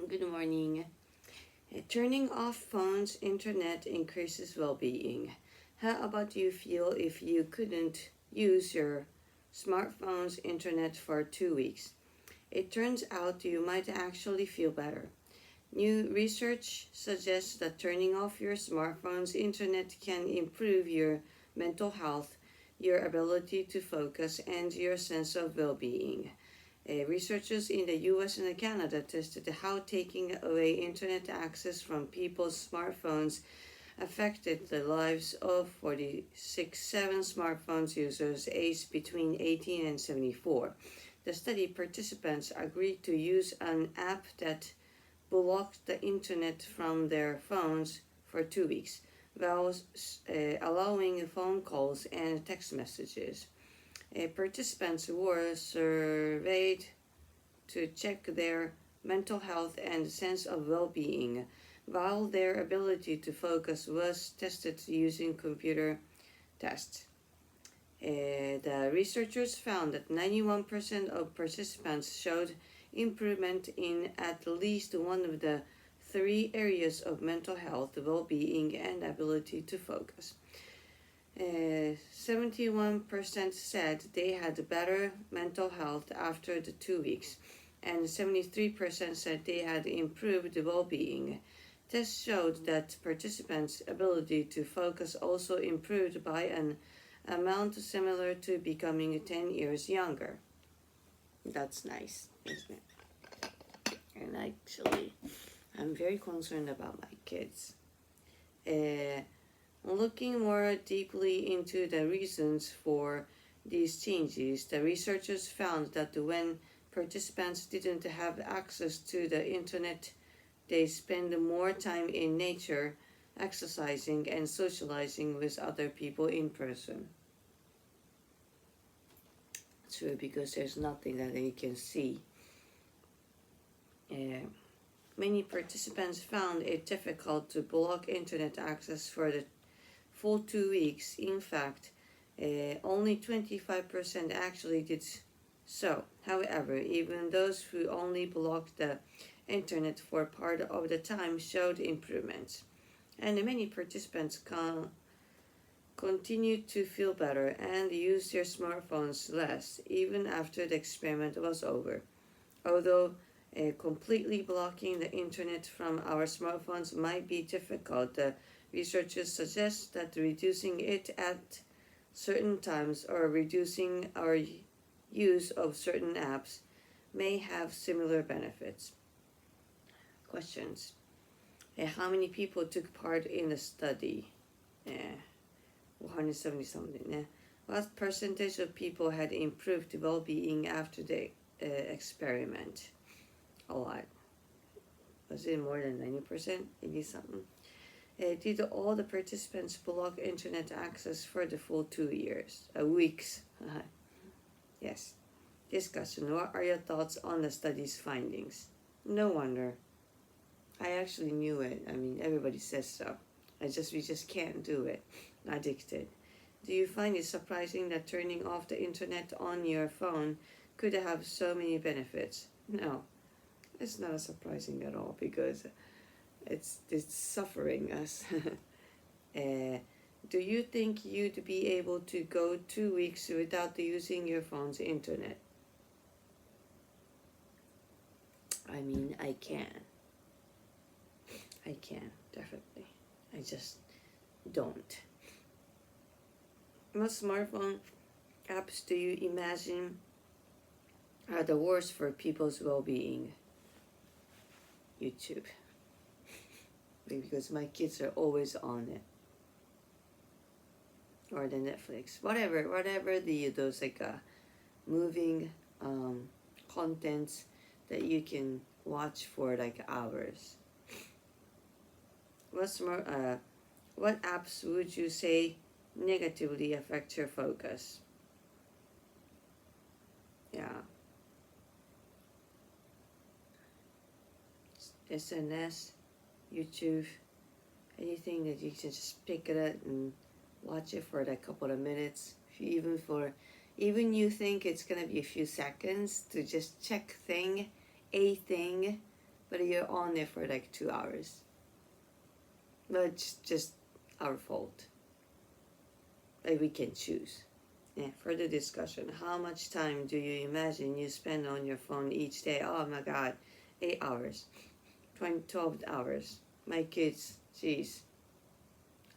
Good morning. Turning off phones, internet increases well-being. How about you feel if you couldn't use your smartphone's internet for 2 weeks? It turns out you might actually feel better. New research suggests that turning off your smartphone's internet can improve your mental health, your ability to focus, and your sense of well-being. Researchers in the US and Canada tested how taking away internet access from people's smartphones affected the lives of 46.7 smartphones users aged between 18 and 74. The study participants agreed to use an app that blocked the internet from their phones for 2 weeks, while allowing phone calls and text messages. Participants were surveyed to check their mental health and sense of well-being, while their ability to focus was tested using computer tests. The researchers found that 91% of participants showed improvement in at least one of the three areas of mental health, well-being, and ability to focus. 71% said they had better mental health after the 2 weeks, and 73% said they had improved well-being. Tests showed that participants' ability to focus also improved by an amount similar to becoming 10 years younger. That's nice, isn't it? And actually, I'm very concerned about my kids. Looking more deeply into the reasons for these changes, the researchers found that when participants didn't have access to the internet, they spend more time in nature, exercising and socializing with other people in person. True, because there's nothing that they can see. Many participants found it difficult to block internet access for the full 2 weeks. In fact, only 25% actually did so. However, even those who only blocked the internet for part of the time showed improvements. And many participants continued to feel better and used their smartphones less even after the experiment was over. Although completely blocking the internet from our smartphones might be difficult, the researchers suggest that reducing it at certain times or reducing our use of certain apps may have similar benefits. Questions. How many people took part in the study? 170 something. What percentage of people had improved well-being after the experiment? A lot. Was it more than 90%? 80 something. Did all the participants block internet access for the full 2 weeks? Yes. Discussion. What are your thoughts on the study's findings? No wonder. I actually knew it. I mean, everybody says so. We just can't do it. Addicted. Do you find it surprising that turning off the internet on your phone could have so many benefits? No. It's not surprising at all because it's suffering us. Do you think you'd be able to go 2 weeks without using your phone's internet? I mean, I can, definitely. I just don't. What smartphone apps do you imagine are the worst for people's well-being? YouTube. Because my kids are always on it. Or the Netflix. Whatever those moving contents that you can watch for hours. What apps would you say negatively affect your focus? Yeah. SNS, YouTube, anything that you can just pick it up and watch it for a couple of minutes. Even you think it's gonna be a few seconds to just check a thing but you're on there for like 2 hours. But it's just our fault. Like we can choose. Yeah, further discussion. How much time do you imagine you spend on your phone each day? Oh my god, 8 hours, 12 hours. My kids, jeez.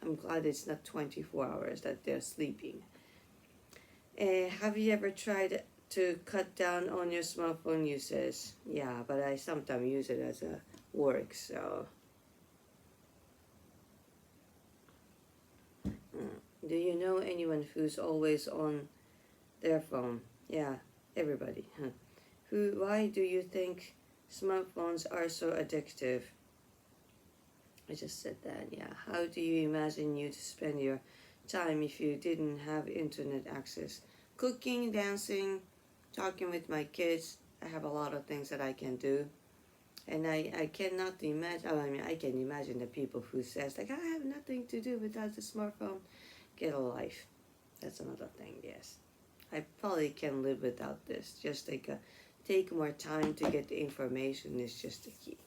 I'm glad it's not 24 hours that they're sleeping. Have you ever tried to cut down on your smartphone usage? Yeah, but I sometimes use it as a work, so. Do you know anyone who's always on their phone? Yeah, everybody. Why do you think smartphones are so addictive? I just said that, yeah. How do you imagine you'd spend your time if you didn't have internet access? Cooking, dancing, talking with my kids. I have a lot of things that I can do. And I cannot imagine, I mean, I can imagine the people who says, like, I have nothing to do without the smartphone. Get a life. That's another thing, yes. I probably can live without this. Just take more time to get the information is just the key.